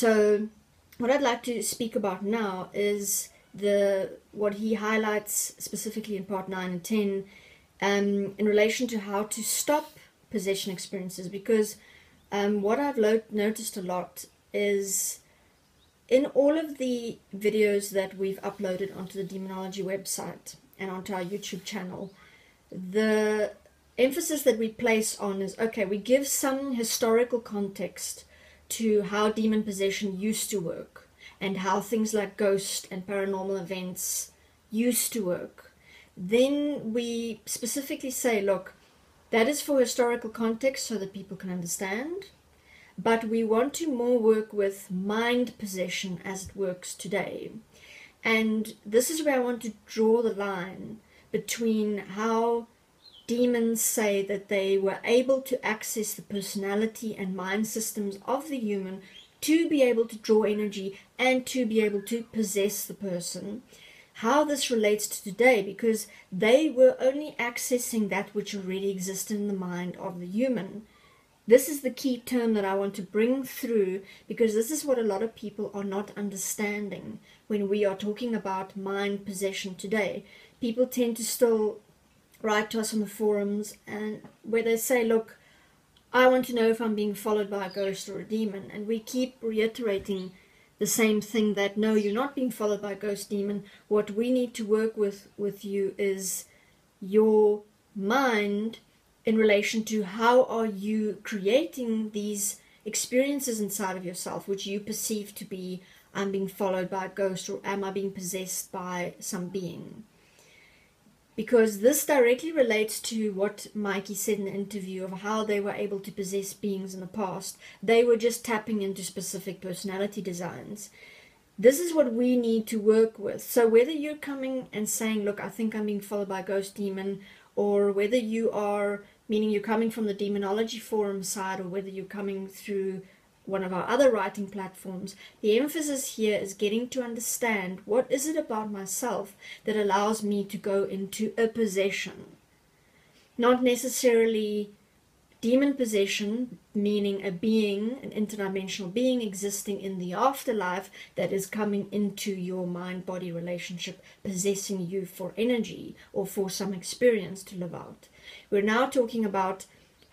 So what I'd like to speak about now is what he highlights specifically in part 9 and 10 in relation to how to stop possession experiences, because what I've noticed a lot is in all of the videos that we've uploaded onto the Demonology website and onto our YouTube channel, the emphasis that we place on is, okay, we give some historical context to how demon possession used to work and how things like ghost and paranormal events used to work. Then we specifically say, look, that is for historical context so that people can understand, but we want to more work with mind possession as it works today. And this is where I want to draw the line between how demons say that they were able to access the personality and mind systems of the human to be able to draw energy and to be able to possess the person, how this relates to today, because they were only accessing that which already existed in the mind of the human. This is the key term that I want to bring through, because this is what a lot of people are not understanding when we are talking about mind possession today. People tend to still write to us on the forums and where they say, look, I want to know if I'm being followed by a ghost or a demon. And we keep reiterating the same thing, that no, you're not being followed by a ghost, demon. What we need to work with you is your mind in relation to how are you creating these experiences inside of yourself which you perceive to be, I'm being followed by a ghost, or am I being possessed by some being? Because this directly relates to what Mikey said in the interview of how they were able to possess beings in the past. They were just tapping into specific personality designs. This is what we need to work with. So whether you're coming and saying, look, I think I'm being followed by a ghost, demon, or whether you are, meaning you're coming from the Demonology forum side, or whether you're coming through one of our other writing platforms, the emphasis here is getting to understand what is it about myself that allows me to go into a possession. Not necessarily demon possession, meaning a being, an interdimensional being existing in the afterlife that is coming into your mind-body relationship, possessing you for energy or for some experience to live out. We're now talking about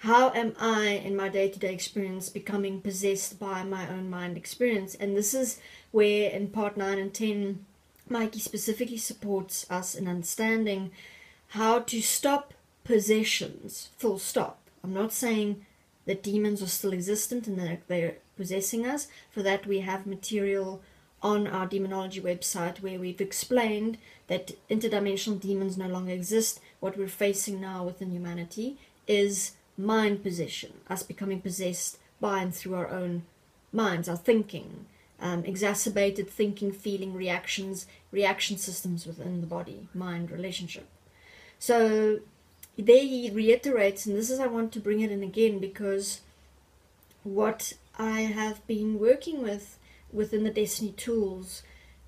how am I in my day-to-day experience becoming possessed by my own mind experience. And this is where in part 9 and 10, Mikey specifically supports us in understanding how to stop possessions, full stop. I'm not saying that demons are still existent and that they're possessing us. For that we have material on our Demonology website where we've explained that interdimensional demons no longer exist. What we're facing now within humanity is mind possession, us becoming possessed by and through our own minds, our thinking, exacerbated thinking, feeling, reaction systems within the body, mind relationship. So there he reiterates, and this is, I want to bring it in again, because what I have been working with within the Desteni tools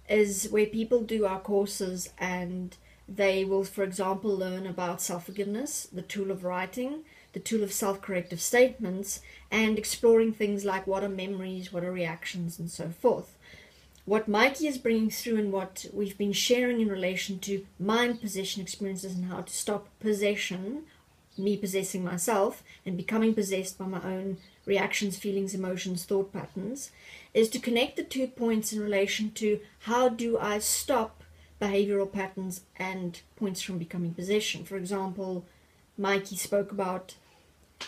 is where people do our courses and they will, for example, learn about self-forgiveness, the tool of writing, the tool of self-corrective statements, and exploring things like what are memories, what are reactions, and so forth. What Mikey is bringing through and what we've been sharing in relation to mind possession experiences and how to stop possession, me possessing myself and becoming possessed by my own reactions, feelings, emotions, thought patterns, is to connect the 2 points in relation to how do I stop behavioral patterns and points from becoming possession. For example, Mikey spoke about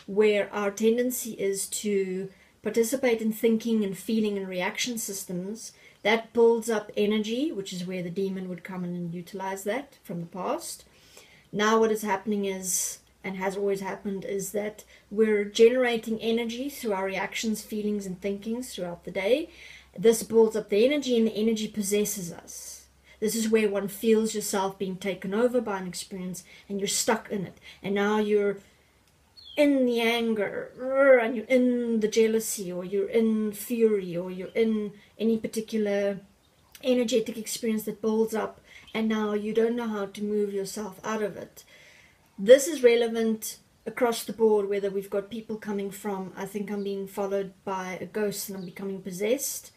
where our tendency is to participate in thinking and feeling and reaction systems. That builds up energy, which is where the demon would come in and utilize that from the past. Now what is happening is, and has always happened, is that we're generating energy through our reactions, feelings, and thinkings throughout the day. This builds up the energy, and the energy possesses us. This is where one feels yourself being taken over by an experience, and you're stuck in it. And now you're in the anger, and you're in the jealousy, or you're in fury, or you're in any particular energetic experience that builds up, and now you don't know how to move yourself out of it. This is relevant across the board, whether we've got people coming from, I think I'm being followed by a ghost and I'm becoming possessed,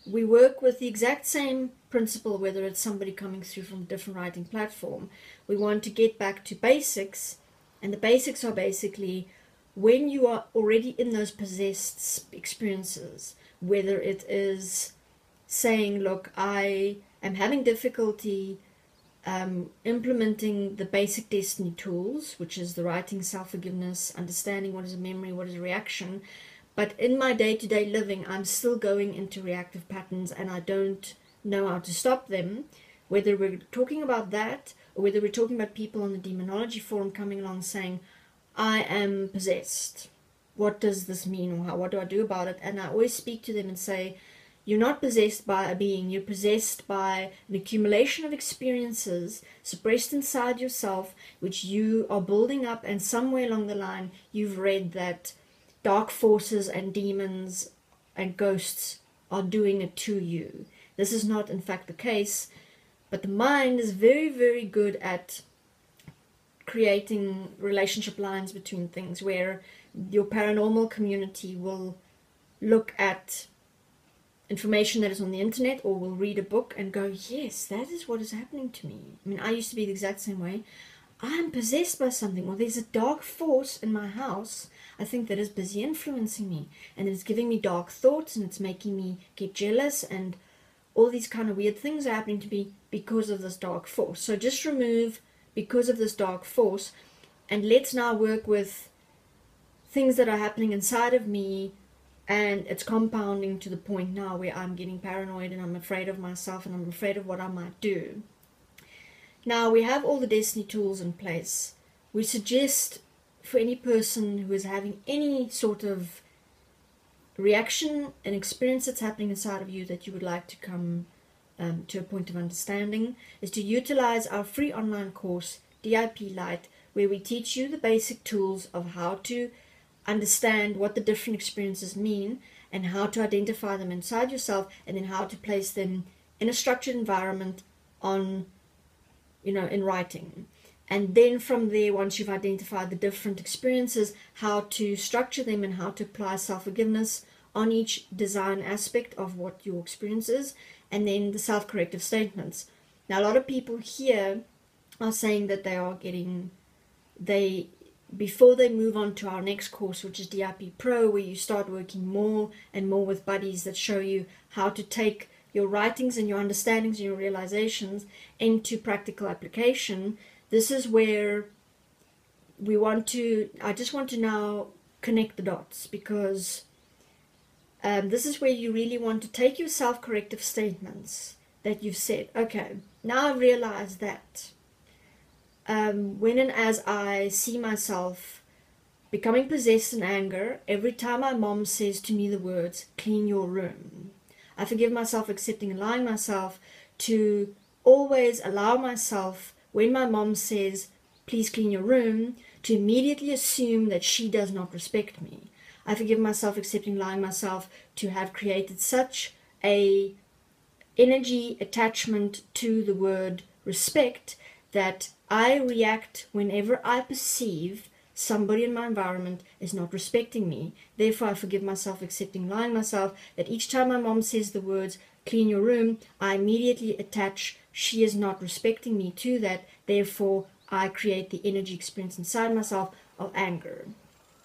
we work with the exact same principle, whether it's somebody coming through from a different writing platform. We want to get back to basics, and the basics are basically when you are already in those possessed experiences, whether it is saying, look, I am having difficulty implementing the basic Desteni tools, which is the writing, self-forgiveness, understanding what is a memory, what is a reaction. But in my day-to-day living, I'm still going into reactive patterns and I don't know how to stop them. Whether we're talking about that or whether we're talking about people on the demonology forum coming along saying, I am possessed. What does this mean, or what do I do about it? And I always speak to them and say, you're not possessed by a being, you're possessed by an accumulation of experiences suppressed inside yourself, which you are building up, and somewhere along the line you've read that dark forces and demons and ghosts are doing it to you. This is not in fact the case, but the mind is very, very good at creating relationship lines between things, where your paranormal community will look at information that is on the internet or will read a book and go, yes, that is what is happening to me. I mean, I used to be the exact same way. I'm possessed by something, or there's a dark force in my house, I think, that is busy influencing me, and it's giving me dark thoughts, and it's making me get jealous, and all these kind of weird things are happening to me because of this dark force. So just remove because of this dark force, and let's now work with things that are happening inside of me, and it's compounding to the point now where I'm getting paranoid and I'm afraid of myself and I'm afraid of what I might do. Now we have all the Desteni tools in place. We suggest for any person who is having any sort of reaction and experience that's happening inside of you that you would like to come to a point of understanding, is to utilize our free online course, DIP Lite, where we teach you the basic tools of how to understand what the different experiences mean and how to identify them inside yourself, and then how to place them in a structured environment on, in writing. And then from there, once you've identified the different experiences, how to structure them and how to apply self-forgiveness on each design aspect of what your experience is, and then the self-corrective statements. Now, a lot of people here are saying that before they move on to our next course, which is DIP Pro, where you start working more and more with buddies that show you how to take your writings and your understandings and your realizations into practical application. This is where I just want to now connect the dots, because this is where you really want to take your self-corrective statements that you've said. Okay, now I realize that when and as I see myself becoming possessed in anger, every time my mom says to me the words, clean your room, I forgive myself, accepting, allowing myself to always allow myself, when my mom says, please clean your room, to immediately assume that she does not respect me. I forgive myself, accepting, allowing myself to have created such a energy attachment to the word respect that I react whenever I perceive somebody in my environment is not respecting me. Therefore, I forgive myself, accepting, allowing myself that each time my mom says the words, clean your room, I immediately attach, she is not respecting me, to that. Therefore, I create the energy experience inside myself of anger.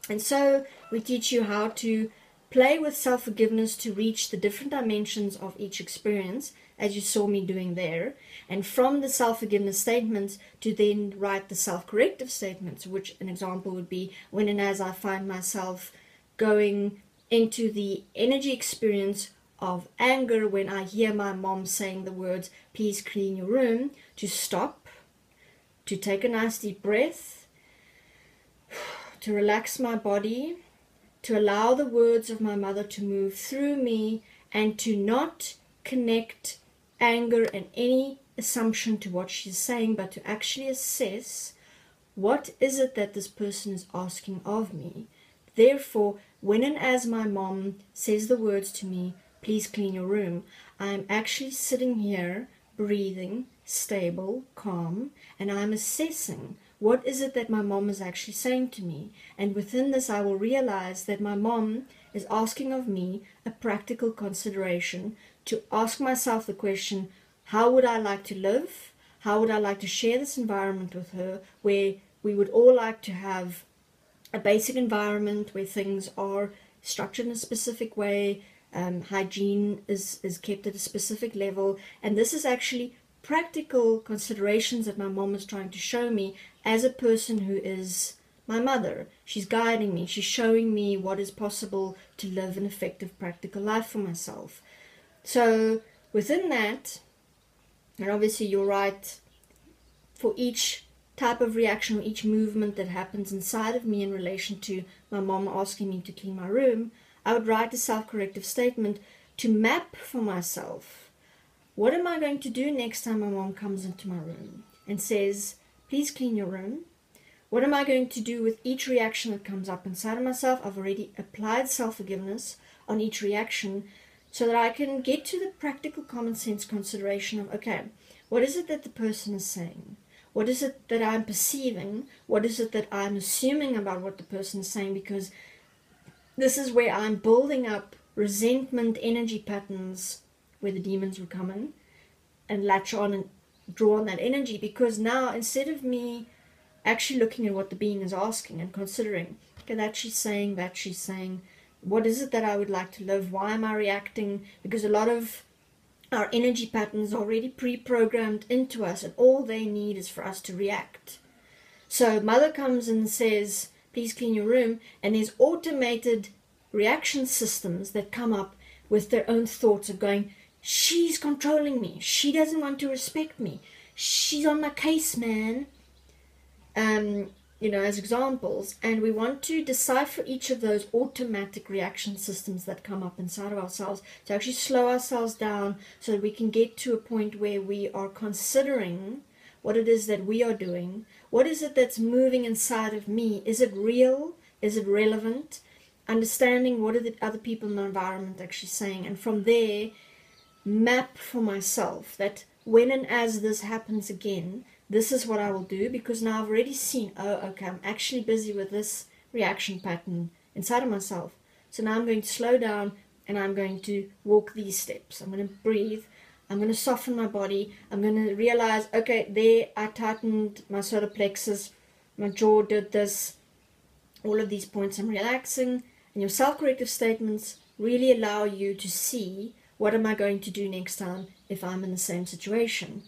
And so we teach you how to play with self-forgiveness to reach the different dimensions of each experience, as you saw me doing there. And from the self-forgiveness statements to then write the self-corrective statements, which an example would be, when and as I find myself going into the energy experience of anger, when I hear my mom saying the words, please clean your room, to stop, to take a nice deep breath, to relax my body, to allow the words of my mother to move through me, and to not connect anger and any assumption to what she's saying, but to actually assess, what is it that this person is asking of me? Therefore, when and as my mom says the words to me, please clean your room, I'm actually sitting here, breathing, stable, calm, and I'm assessing, what is it that my mom is actually saying to me? And within this, I will realize that my mom is asking of me a practical consideration to ask myself the question, how would I like to live? How would I like to share this environment with her, where we would all like to have a basic environment where things are structured in a specific way, hygiene is kept at a specific level, and this is actually practical considerations that my mom is trying to show me as a person who is my mother. She's guiding me, she's showing me what is possible to live an effective practical life for myself. So within that, and obviously you're right, for each type of reaction or each movement that happens inside of me in relation to my mom asking me to clean my room, I would write a self-corrective statement to map for myself, what am I going to do next time my mom comes into my room and says, please clean your room? What am I going to do with each reaction that comes up inside of myself? I've already applied self-forgiveness on each reaction so that I can get to the practical common sense consideration of, okay, what is it that the person is saying? What is it that I'm perceiving? What is it that I'm assuming about what the person is saying? Because this is where I'm building up resentment energy patterns where the demons would come in and latch on and draw on that energy. Because now, instead of me actually looking at what the being is asking and considering, okay, that she's saying, what is it that I would like to live? Why am I reacting? Because a lot of our energy patterns are already pre-programmed into us, and all they need is for us to react. So mother comes and says, please clean your room, and there's automated reaction systems that come up with their own thoughts of going, she's controlling me, she doesn't want to respect me, she's on my case, man. As examples, and we want to decipher each of those automatic reaction systems that come up inside of ourselves to actually slow ourselves down so that we can get to a point where we are considering what it is that we are doing. What is it that's moving inside of me? Is it real? Is it relevant? Understanding what are the other people in the environment actually saying, and from there map for myself that when and as this happens again, this is what I will do, because now I've already seen, oh, okay, I'm actually busy with this reaction pattern inside of myself. So now I'm going to slow down and I'm going to walk these steps. I'm going to breathe. I'm going to soften my body. I'm going to realize, okay, there I tightened my solar plexus. My jaw did this. All of these points I'm relaxing. And your self-corrective statements really allow you to see, what am I going to do next time if I'm in the same situation?